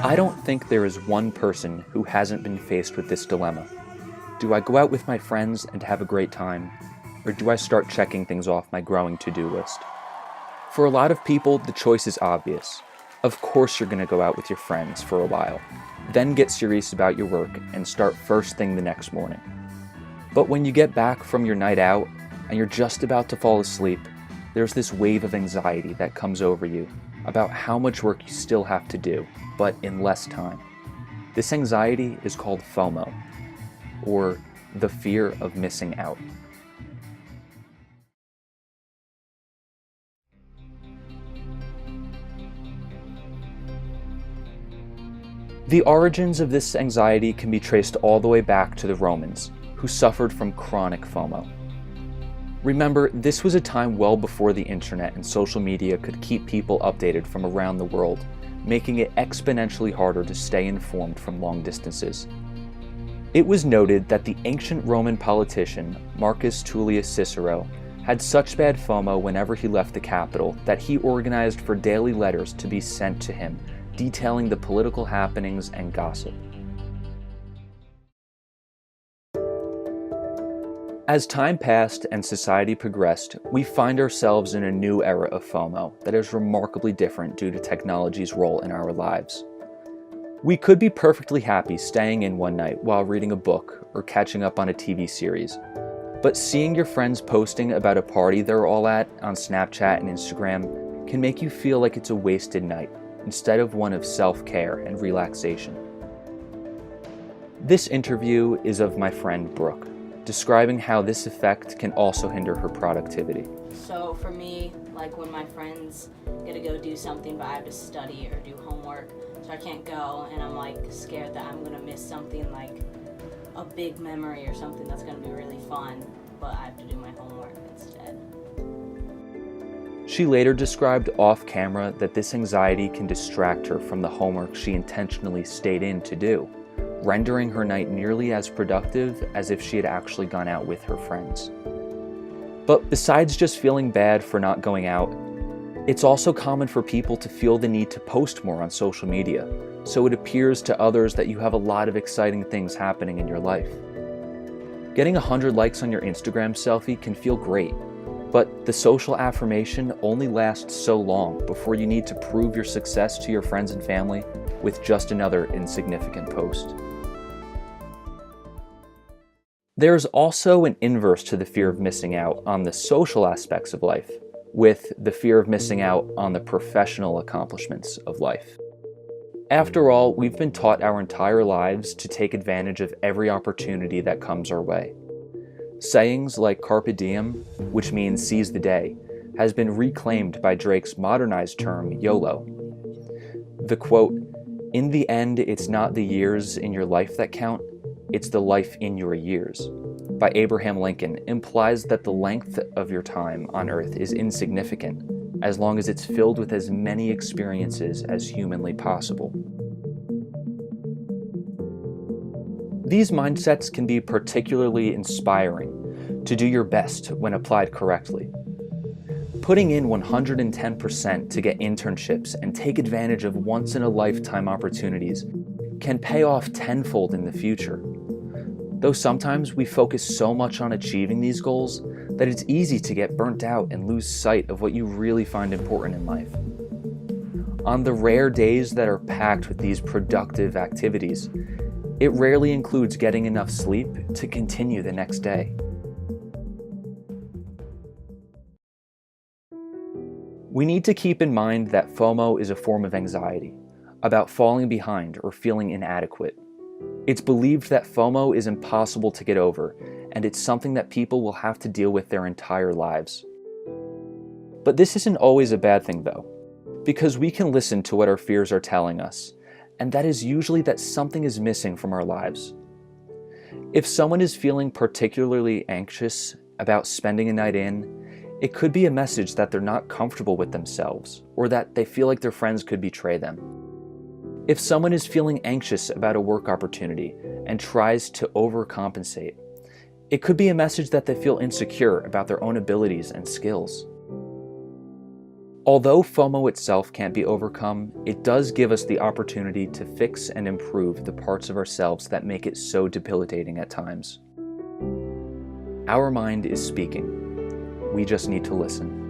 I don't think there is one person who hasn't been faced with this dilemma. Do I go out with my friends and have a great time, or do I start checking things off my growing to-do list? For a lot of people, the choice is obvious. Of course you're going to go out with your friends for a while, then get serious about your work and start first thing the next morning. But when you get back from your night out and you're just about to fall asleep, there's this wave of anxiety that comes over you about how much work you still have to do, but in less time. This anxiety is called FOMO, or the fear of missing out. The origins of this anxiety can be traced all the way back to the Romans, who suffered from chronic FOMO. Remember, this was a time well before the internet and social media could keep people updated from around the world, making it exponentially harder to stay informed from long distances. It was noted that the ancient Roman politician Marcus Tullius Cicero had such bad FOMO whenever he left the capital that he organized for daily letters to be sent to him, detailing the political happenings and gossip. As time passed and society progressed, we find ourselves in a new era of FOMO that is remarkably different due to technology's role in our lives. We could be perfectly happy staying in one night while reading a book or catching up on a TV series, but seeing your friends posting about a party they're all at on Snapchat and Instagram can make you feel like it's a wasted night instead of one of self-care and relaxation. This interview is of my friend Brooke, describing how this effect can also hinder her productivity. So for me, like when my friends get to go do something but I have to study or do homework, so I can't go, and I'm like scared that I'm gonna miss something like a big memory or something that's gonna be really fun, but I have to do my homework instead. She later described off camera that this anxiety can distract her from the homework she intentionally stayed in to do, rendering her night nearly as productive as if she had actually gone out with her friends. But besides just feeling bad for not going out, it's also common for people to feel the need to post more on social media, so it appears to others that you have a lot of exciting things happening in your life. Getting 100 likes on your Instagram selfie can feel great, but the social affirmation only lasts so long before you need to prove your success to your friends and family with just another insignificant post. There is also an inverse to the fear of missing out on the social aspects of life, with the fear of missing out on the professional accomplishments of life. After all, we've been taught our entire lives to take advantage of every opportunity that comes our way. Sayings like carpe diem, which means seize the day, has been reclaimed by Drake's modernized term YOLO. The quote, "In the end, it's not the years in your life that count, it's the life in your years," by Abraham Lincoln implies that the length of your time on Earth is insignificant, as long as it's filled with as many experiences as humanly possible. These mindsets can be particularly inspiring to do your best when applied correctly. Putting in 110% to get internships and take advantage of once-in-a-lifetime opportunities can pay off tenfold in the future. Though sometimes we focus so much on achieving these goals that it's easy to get burnt out and lose sight of what you really find important in life. On the rare days that are packed with these productive activities, it rarely includes getting enough sleep to continue the next day. We need to keep in mind that FOMO is a form of anxiety, about falling behind or feeling inadequate. It's believed that FOMO is impossible to get over, and it's something that people will have to deal with their entire lives. But this isn't always a bad thing though, because we can listen to what our fears are telling us, and that is usually that something is missing from our lives. If someone is feeling particularly anxious about spending a night in, it could be a message that they're not comfortable with themselves, or that they feel like their friends could betray them. If someone is feeling anxious about a work opportunity and tries to overcompensate, It could be a message that they feel insecure about their own abilities and skills. Although FOMO itself can't be overcome, it does give us the opportunity to fix and improve the parts of ourselves that make it so debilitating at times. Our mind is speaking. We just need to listen.